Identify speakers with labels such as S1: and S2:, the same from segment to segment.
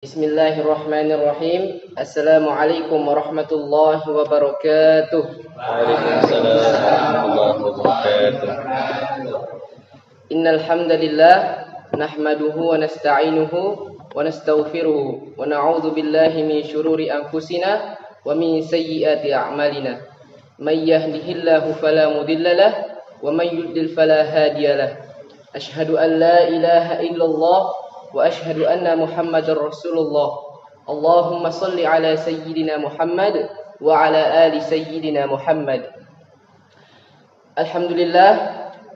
S1: Bismillahirrahmanirrahim. Assalamualaikum warahmatullahi wabarakatuh.
S2: Waalaikumsalam warahmatullahi wabarakatuh.
S1: Innal hamdalillah nahmaduhu wa nasta'inuhu wa nastaghfiruhu wa na'udzu billahi min shururi anfusina wa min sayyiati a'malina. May yahdihillahu fala mudilla lahu wa may yudlil fala hadiya lahu. Asyhadu an la ilaha illallah wa asyhadu anna Muhammadar Rasulullah. Allahumma salli ala sayyidina Muhammad wa ala ali sayyidina Muhammad. Alhamdulillah,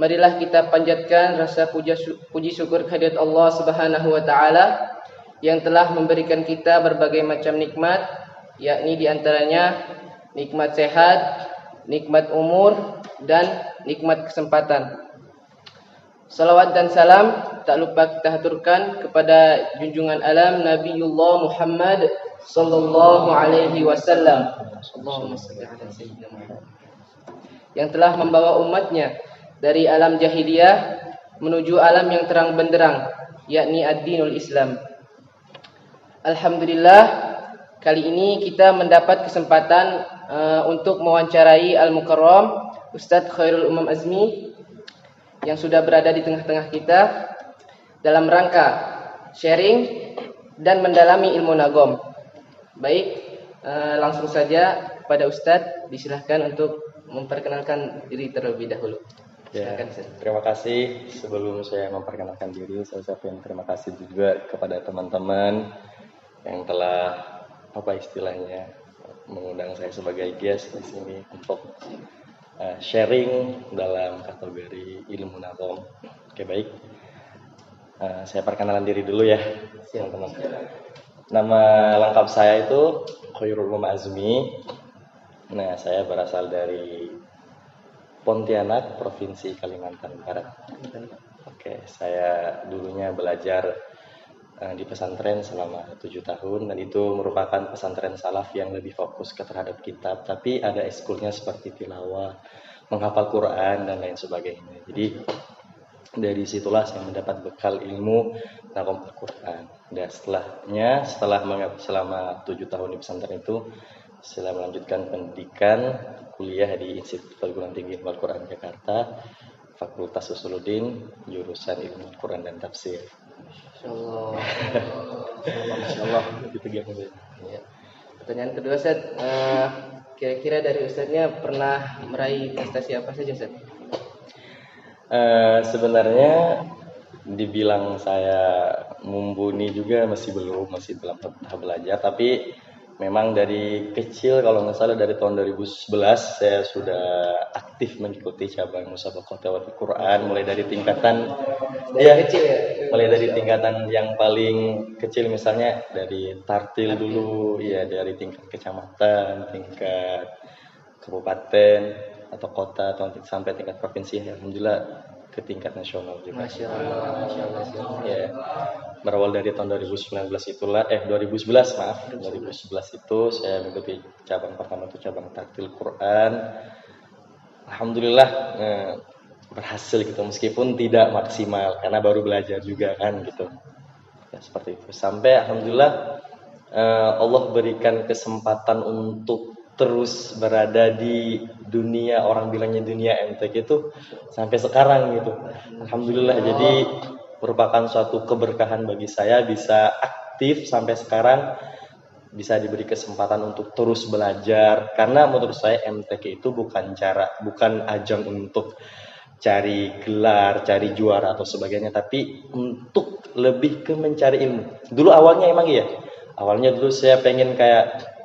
S1: marilah kita panjatkan rasa puji syukur kehadirat Allah Subhanahu wa taala yang telah memberikan kita berbagai macam nikmat, yakni diantaranya nikmat sehat, nikmat umur, dan nikmat kesempatan. Salawat dan salam tak lupa kita haturkan kepada junjungan alam Nabiullah Muhammad sallallahu alaihi wasallam. Allahumma shalli ala sayyidina Muhammad, yang telah membawa umatnya dari alam jahiliyah menuju alam yang terang benderang, yakni ad-dinul Islam. Alhamdulillah, kali ini kita mendapat kesempatan untuk mewawancarai Al-Mukarram Ustadz Khairul Umam Azmi yang sudah berada di tengah-tengah kita dalam rangka sharing dan mendalami ilmu nagom. Baik, langsung saja pada Ustadz, disilahkan untuk memperkenalkan diri terlebih dahulu.
S2: Ya, terima kasih. Sebelum saya memperkenalkan diri, saya ucapkan terima kasih juga kepada teman-teman yang telah mengundang saya sebagai guest di sini untuk sharing dalam kategori ilmu nagom. Oke, baik. Saya perkenalan diri dulu ya, teman-teman. Nama lengkap saya itu Khairul Umam Azmi. Nah, saya berasal dari Pontianak, Provinsi Kalimantan Barat. Oke, saya dulunya belajar di pesantren selama 7 tahun, dan itu merupakan pesantren salaf yang lebih fokus terhadap kitab, tapi ada ekskulnya seperti tilawah, menghafal Quran, dan lain sebagainya. Jadi dari situlah saya mendapat bekal ilmu nagom Al-Quran. Dan selama 7 tahun di pesantren itu, setelah melanjutkan pendidikan kuliah di Institut Perguruan Tinggi Ilmu Al-Quran Jakarta, Fakultas Usuluddin, jurusan Ilmu Al-Quran dan Tafsir. Masyaallah. Gitu ya.
S1: Pertanyaan kedua, Ustaz, kira-kira dari Ustaznya pernah meraih prestasi apa saja, Ustaz?
S2: Sebenarnya dibilang saya mumpuni juga masih dalam tahap belajar, tapi memang dari kecil, kalau nggak salah dari tahun 2011 saya sudah aktif mengikuti cabang musabaqah tilawatul Quran, mulai dari tingkatan kecil ya. Mulai dari tingkatan yang paling kecil, misalnya dari tartil dulu ya, dari tingkat kecamatan, tingkat kabupaten atau kota, atau sampai tingkat provinsi. Alhamdulillah ke tingkat nasional juga. Masya Allah. Ya. Berawal dari tahun 2011 itu saya mengikuti cabang pertama itu cabang tartil Quran. Alhamdulillah berhasil gitu, meskipun tidak maksimal karena baru belajar juga kan gitu. Ya, seperti itu. Sampai alhamdulillah Allah berikan kesempatan untuk terus berada di dunia, orang bilangnya dunia MTQ itu sampai sekarang gitu. Alhamdulillah, jadi merupakan suatu keberkahan bagi saya bisa aktif sampai sekarang, bisa diberi kesempatan untuk terus belajar, karena menurut saya MTQ itu bukan ajang untuk cari gelar, cari juara atau sebagainya, tapi untuk lebih ke mencari ilmu. Dulu awalnya emang iya. Awalnya dulu saya pengen kayak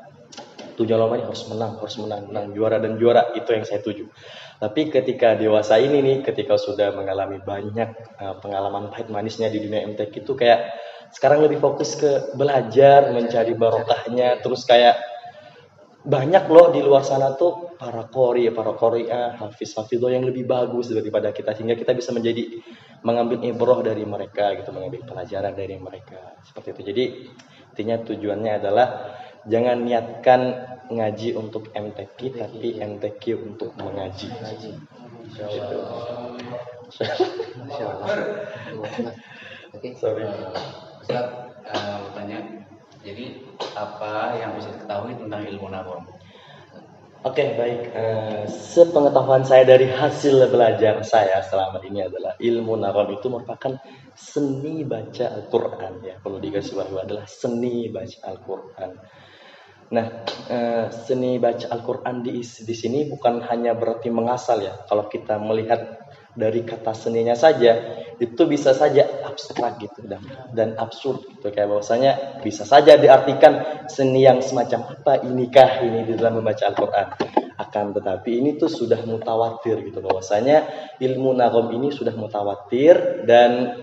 S2: tujuan lomanya harus menang, juara, itu yang saya tuju. Tapi ketika dewasa ini nih, ketika sudah mengalami banyak pengalaman pahit manisnya di dunia MTQ itu, kayak sekarang lebih fokus ke belajar, mencari barokahnya. Terus kayak banyak loh di luar sana tuh para qori, hafiz-hafidho yang lebih bagus daripada kita, sehingga kita bisa mengambil ibrah dari mereka gitu, mengambil pelajaran dari mereka seperti itu. Jadi intinya tujuannya adalah jangan niatkan ngaji untuk MTQ, tapi MTQ untuk mengaji.
S1: Masya Allah.
S2: Sorry.
S3: Ustaz, bertanya, Jadi apa yang bisa diketahui tentang ilmu nahwu?
S2: Oke, baik. Sepengetahuan saya dari hasil belajar saya selama ini adalah ilmu nahwu itu merupakan seni baca Al-Quran ya. Perlu digarisbawahi adalah seni baca Al-Quran. Nah, seni baca Al-Quran di sini bukan hanya berarti menghafal ya. Kalau kita melihat dari kata seninya saja, itu bisa saja abstrak gitu dan absurd gitu. Kayak bahwasanya bisa saja diartikan seni yang semacam apa inikah ini di dalam membaca Al-Quran. Akan tetapi ini tuh sudah mutawatir gitu, bahwasanya ilmu nagom ini sudah mutawatir dan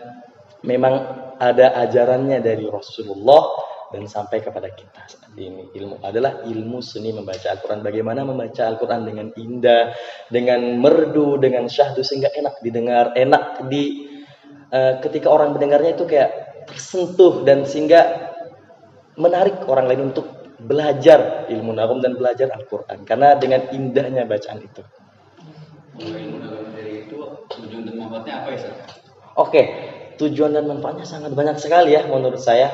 S2: memang ada ajarannya dari Rasulullah dan sampai kepada kita saat ini. Ilmu adalah ilmu seni membaca Al-Quran. Bagaimana membaca Al-Quran dengan indah, dengan merdu, dengan syahdu sehingga enak didengar, enak ketika orang mendengarnya itu kayak tersentuh dan sehingga menarik orang lain untuk belajar ilmu nahwu dan belajar Al-Quran karena dengan indahnya bacaan itu.
S3: Ilmu nahwu dari itu tujuan dan manfaatnya apa ya, Ustaz?
S2: Oke, tujuan dan manfaatnya sangat banyak sekali ya menurut saya.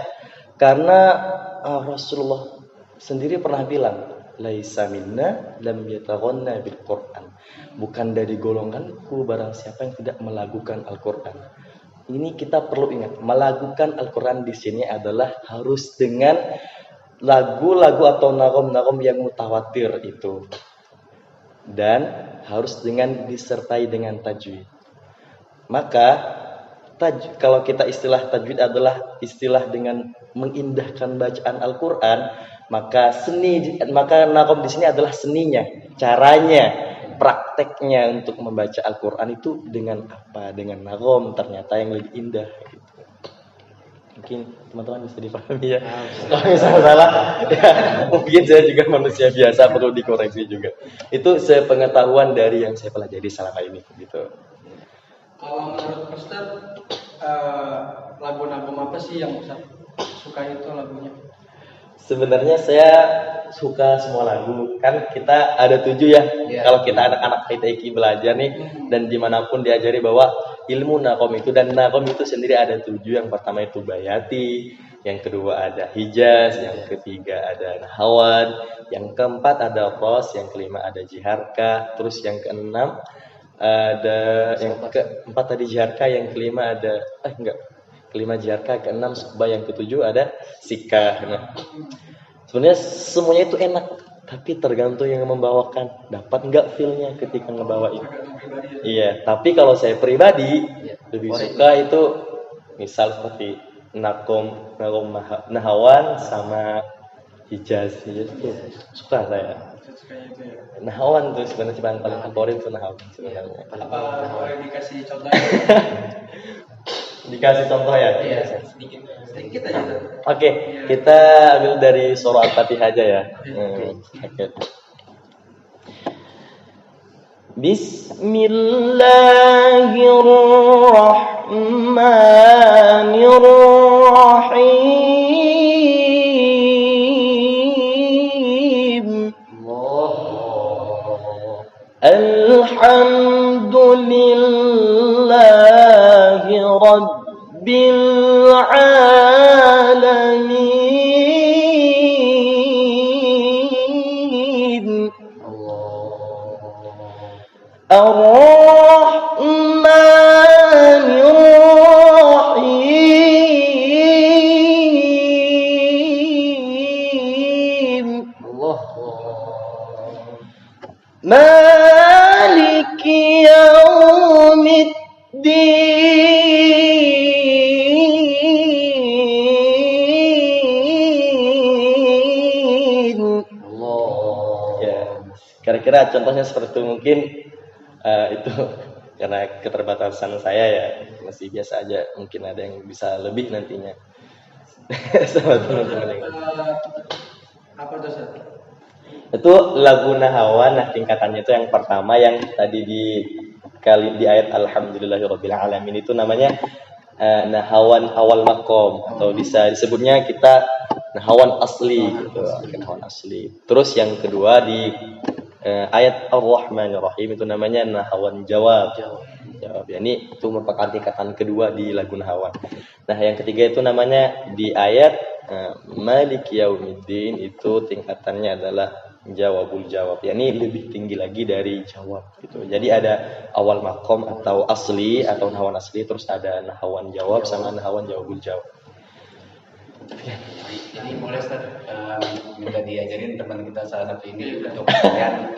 S2: Karena Rasulullah sendiri pernah bilang, laisa minna lam yataghanna bil Qur'an. Bukan dari golonganku barang siapa yang tidak melakukan Al-Qur'an. Ini kita perlu ingat, melakukan Al-Qur'an di sini adalah harus dengan lagu-lagu atau nagom-nagom yang mutawatir itu. Dan harus disertai dengan tajwid. Maka kalau kita istilah tajwid adalah istilah dengan mengindahkan bacaan Al-Quran, maka nagom di sini adalah seninya, caranya, prakteknya untuk membaca Al-Quran itu dengan apa? Dengan nagom ternyata yang lebih indah. Gitu. Mungkin teman-teman bisa dipahami ya. Kalau misalnya salah, ya, mungkin saya juga manusia biasa perlu dikoreksi juga. Itu sepengetahuan dari yang saya pelajari selama ini. Gitu.
S4: Kalau menurut Ustaz, lagu nagom apa sih yang Ustaz suka itu lagunya?
S2: Sebenarnya saya suka semua lagu. Kan kita ada 7 ya. Yeah. Kalau kita anak-anak HTQ belajar nih, dan dimanapun diajari bahwa ilmu nagom itu, dan nagom itu sendiri ada 7. Yang pertama itu bayati, yang kedua ada hijaz, yang ketiga ada nahawan, yang keempat ada ros, yang kelima ada jiharka, terus yang keenam ada yang keempat tadi jiharka, yang kelima ada kelima jiharka, keenam subah, yang ketujuh ada sikah. Nah, sebenarnya semuanya itu enak, tapi tergantung yang membawakan, dapat nggak feelnya ketika ngebawa itu. Iya, tapi kalau saya pribadi lebih suka itu misal seperti nahawan sama hijaz itu suka saya. Nahawan tuh sebenarnya yang paling favorit itu nahawan sebenarnya.
S4: Apa boleh dikasih contohnya?
S2: Dikasih contoh ya?
S4: Iya, sedikit aja.
S2: Oke, kita ambil dari surah Al-Fatihah aja ya. Okay. Bismillahirrahmanirrahim. Alhamdulillahi Rabbil alamin. Ar-Rahmanir-Rahim. Maliki yaumiddin. Ya, kira-kira contohnya seperti itu mungkin. Itu karena keterbatasan saya ya masih biasa aja, mungkin ada yang bisa lebih nantinya. Sama teman-teman yang
S4: apa itu Ustaz?
S2: Itu lagu nahawan. Nah, tingkatannya itu yang pertama yang tadi di ayat Alhamdulillahirabbil alamin itu namanya nahawan awal maqam, atau bisa disebutnya kita nahawan asli gitu, nahawan asli. Terus yang kedua di ayat Ar-Rahmanir-Rahim itu namanya nahawan jawab. jawab. Ya, ini itu merupakan tingkatan kedua di lagu Nahawan. Nah, yang ketiga itu namanya di ayat Maliki Yaumiddin, itu tingkatannya adalah jawabul jawab. Ya, ini lebih tinggi lagi dari jawab gitu. Jadi ada awal makom atau asli atau nahawan asli, terus ada nahawan jawab sama nahawan jawabul jawab.
S3: Jadi boleh Ustaz minta diajarin teman kita salah satu ini untuk kalian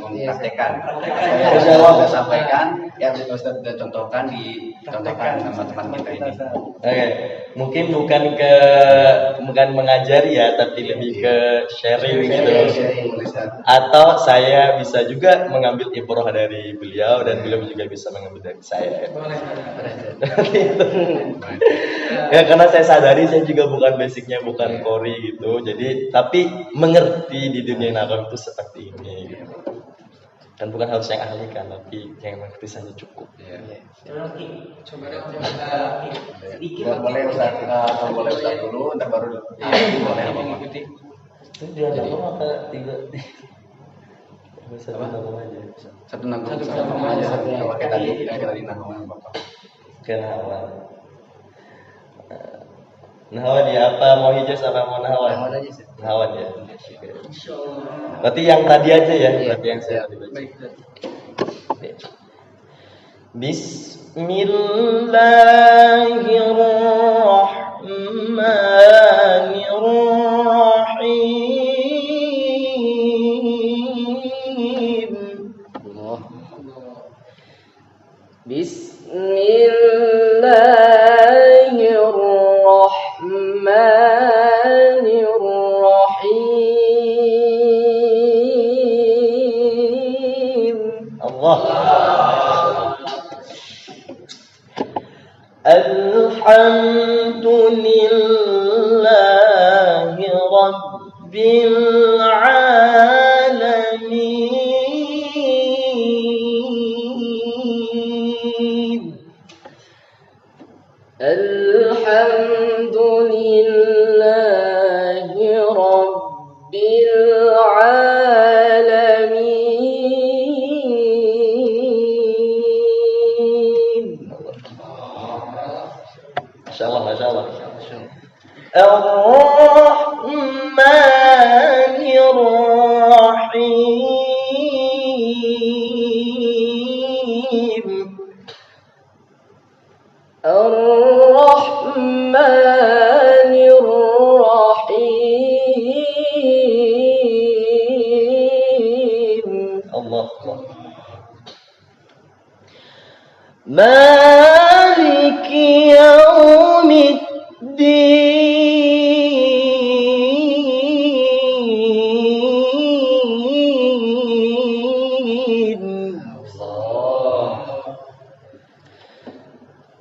S3: mempraktekkan apa yang Ustaz sampaikan, yang Ustaz sudah contohkan dicontohkan sama teman kita ini.
S2: Oke, mungkin bukan mengajari ya, tapi lebih ke sharing gitu. Atau saya bisa juga mengambil ibrah dari beliau dan beliau juga bisa mengambil dari saya. Ya, karena saya sadari saya juga bukan basicnya bukan kori gitu, jadi tapi mengerti di dunia nakom itu seperti ini gitu. Dan bukan harus yang ahli kan, tapi yang mengerti saja cukup.
S3: Boleh Ustaz, boleh Ustaz dulu, ntar baru boleh mengikuti.
S2: Itu dia nakom apa tiga? Satu nakom aja.
S3: Satu nakom aja, sama kayak tadi nakom Bapak.
S2: Kenawan. Nahawan ya, apa mau hijaz apa mau nahawan?
S1: Nahawan aja sih.
S2: Nahawan ya. Berarti yang tadi aja ya, berarti yang saya tadi baca. Bismillahirrahmanirrahim.
S1: Bismillahirrahmanirrahim.
S2: Allah. Alhamdulillahi Rabbil Alamin.
S1: Alhamdulillahi Rabbil Alamin.
S2: Masya Allah. Ar-Rahmanir-Rahim.
S1: Ar-Rahmanir-Rahim.
S2: Allah. Maliki Yaumiddin.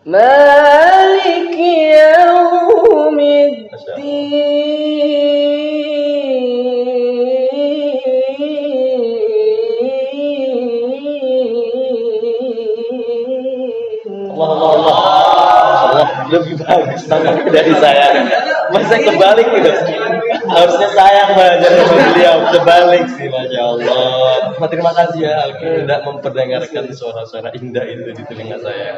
S2: Maliki Yaumiddin. Allah, lebih bagus tanganku dari saya. Masa kebalik gitu. Harusnya saya yang belajar sama beliau, kebalik sih, Masya Allah. Terima kasih ya Alki sudah memperdengarkan suara-suara indah itu di telinga saya.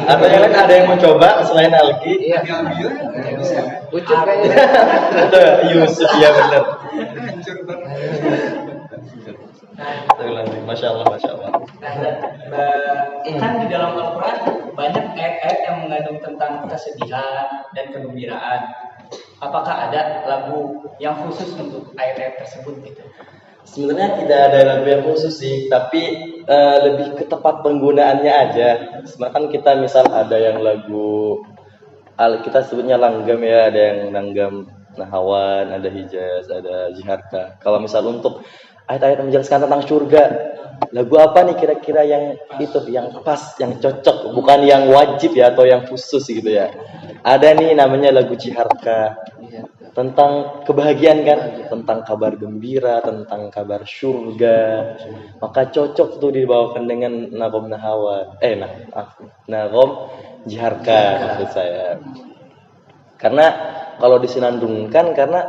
S2: Atau yang lain ada yang mau coba selain Alki?
S1: Iya. Ucup kayaknya.
S2: Itu Yusuf, ya benar. Masya Allah.
S5: Kan di dalam Al-Quran banyak ayat-ayat yang mengandung tentang kesedihan dan kegembiraan. Apakah ada lagu yang khusus untuk ayat-ayat tersebut gitu?
S2: Sebenarnya tidak ada lagu yang khusus sih, tapi lebih ke tepat penggunaannya aja. Sebenarnya kan kita misal ada yang lagu kita sebutnya langgam ya, ada yang langgam nahawan, ada hijaz, ada jiharka. Kalau misal untuk ayat-ayat yang menjelaskan tentang surga, lagu apa nih kira-kira yang itu, yang pas, yang cocok, bukan yang wajib ya atau yang khusus gitu ya. Ada nih namanya lagu jiharka, tentang kebahagiaan kan, tentang kabar gembira, tentang kabar surga. Maka cocok tuh dibawakan dengan nagom nahawan, nagom jiharka maksud saya. Karena kalau disenandungkan karena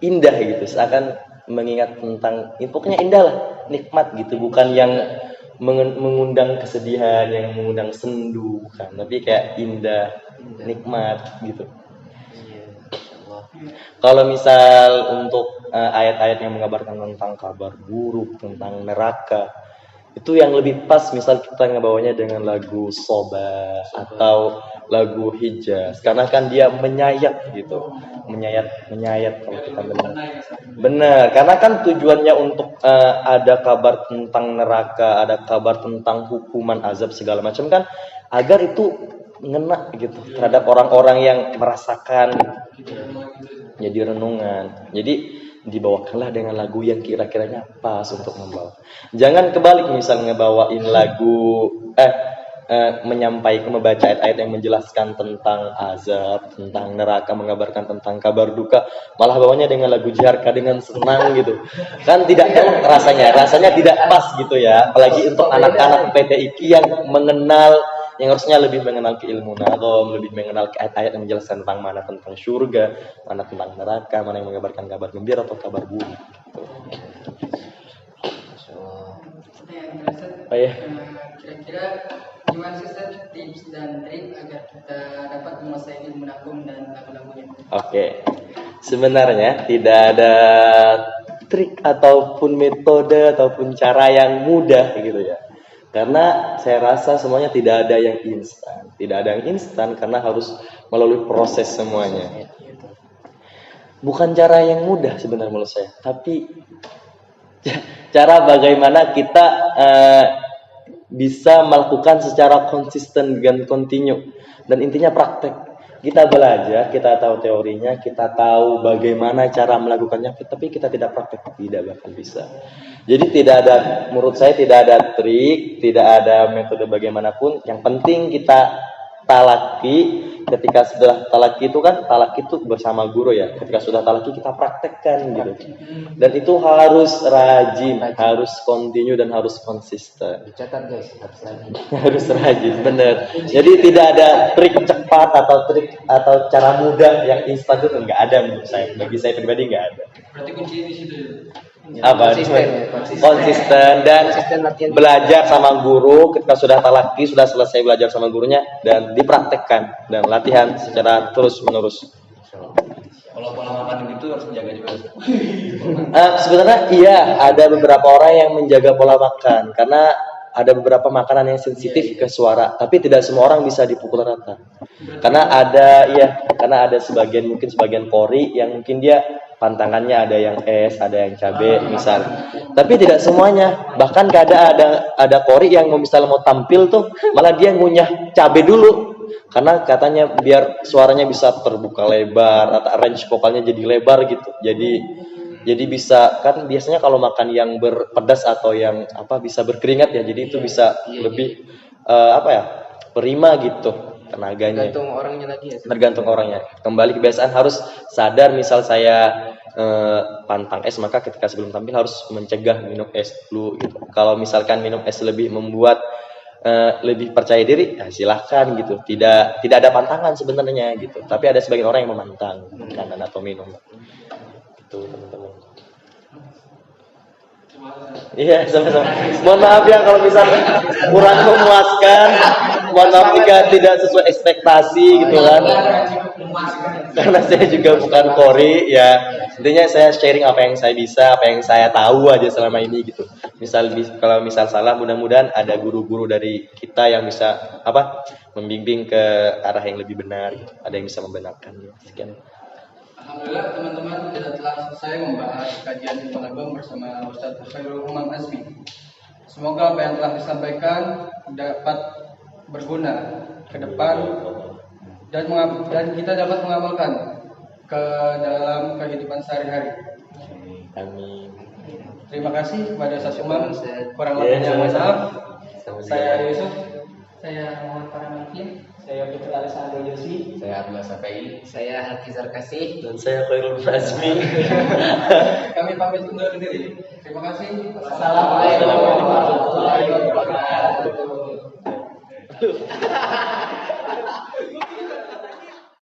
S2: indah gitu, seakan mengingat tentang pokoknya indah lah, nikmat gitu, bukan yang mengundang kesedihan, yang mengundang sendu, bukan, tapi kayak indah, nikmat gitu. Kalau misal untuk ayat-ayat yang mengabarkan tentang kabar buruk, tentang neraka, itu yang lebih pas misal kita ngebawanya dengan lagu Soba atau lagu Hijaz, karena kan dia menyayat gitu, menyayat kalau kita benar, karena kan tujuannya untuk ada kabar tentang neraka, ada kabar tentang hukuman azab segala macam kan, agar itu ngena gitu terhadap orang-orang yang merasakan gitu. Jadi renungan, jadi dibawakanlah dengan lagu yang kira-kiranya pas untuk membawa. Jangan kebalik, misal ngebawain lagu menyampaikan, membaca ayat-ayat yang menjelaskan tentang azab, tentang neraka, mengabarkan tentang kabar duka, malah bawanya dengan lagu Jiharka dengan senang gitu. Kan tidak enak rasanya tidak pas gitu ya. Apalagi untuk anak-anak PTIQ yang mengenal, yang harusnya lebih mengenal keilmuan agama, lebih mengenal ayat-ayat yang menjelaskan tentang mana tentang surga, mana tentang neraka, mana yang mengabarkan kabar gembira atau kabar buruk.
S6: Kira-kira gimana sih Ustaz tips dan trik agar kita dapat menguasai ilmu nakum dan lagu-lagunya?
S2: Oke. Sebenarnya tidak ada trik ataupun metode ataupun cara yang mudah gitu ya. Karena saya rasa semuanya tidak ada yang instan. Tidak ada yang instan karena harus melalui proses semuanya. Bukan cara yang mudah sebenarnya menurut saya, tapi cara bagaimana kita bisa melakukan secara konsisten dan kontinu. Dan intinya praktek. Kita belajar, kita tahu teorinya, kita tahu bagaimana cara melakukannya, tapi kita tidak praktek, tidak bakal bisa. Jadi tidak ada, menurut saya tidak ada trik, tidak ada metode bagaimanapun. Yang penting kita talaki. Ketika sudah talaki itu kan, talaki itu bersama guru ya. Ketika sudah talaki kita praktekkan gitu. Dan itu harus rajin, harus kontinu dan harus konsisten.
S1: Dicatat guys, harus rajin.
S2: Harus rajin, benar. Jadi tidak ada trik cepat atau trik atau cara mudah yang instan itu nggak ada menurut saya. Bagi saya pribadi nggak ada.
S4: Berarti kunci di situ.
S2: Apa? Konsisten dan belajar sama guru. Ketika sudah talaki, sudah selesai belajar sama gurunya dan dipraktekkan dan latihan secara terus menerus.
S3: Kalau pola makan itu harus menjaga juga.
S2: Sebenarnya iya, ada beberapa orang yang menjaga pola makan karena ada beberapa makanan yang sensitif ke suara, tapi tidak semua orang bisa dipukul rata. Karena ada sebagian pori yang mungkin dia pantangannya ada yang es, ada yang cabai misal. Tapi tidak semuanya. Bahkan ada pori yang misalnya mau tampil tuh malah dia ngunyah cabai dulu. Karena katanya biar suaranya bisa terbuka lebar atau range vokalnya jadi lebar gitu. Jadi bisa, kan biasanya kalau makan yang berpedas atau yang bisa berkeringat ya, jadi itu bisa lebih prima gitu tenaganya.
S1: Tergantung orangnya lagi ya.
S2: Tergantung orangnya. Kembali kebiasaan, harus sadar misal saya pantang es, maka ketika sebelum tampil harus mencegah minum es dulu gitu. Kalau misalkan minum es lebih membuat lebih percaya diri, ya silahkan gitu. Tidak ada pantangan sebenarnya gitu. Tapi ada sebagian orang yang memantang makanan atau minum. Itu teman-teman. Iya, sama-sama. Mohon maaf ya kalau misalnya kurang memuaskan. Mohon maaf jika tidak sesuai ekspektasi gitu kan. Karena saya juga bukan kori ya. Intinya saya sharing apa yang saya bisa, apa yang saya tahu aja selama ini gitu. Kalau misal salah, mudah-mudahan ada guru-guru dari kita yang bisa membimbing ke arah yang lebih benar gitu. Ada yang bisa membenarkannya. Sekian.
S4: Alhamdulillah teman-teman, kita telah selesai membahas kajian ilmu agama bersama Ustaz Khairul Umam Azmi. Semoga apa yang telah disampaikan dapat berguna ke depan dan kita dapat mengamalkan ke dalam kehidupan sehari-hari.
S2: Amin.
S4: Terima kasih kepada Ustaz Umam. Kurang lebihnya mohon maaf. Saya Yusuf.
S6: Saya Muhammad Farhan.
S5: Saya Peter Alessandro Yosi.
S3: Saya Abdullah Safei.
S1: Saya Hafizar Kasih.
S2: Dan saya Khairul Azmi.
S4: Kami pamit undur diri. Terima kasih.
S6: Assalamualaikum warahmatullahi wabarakatuh.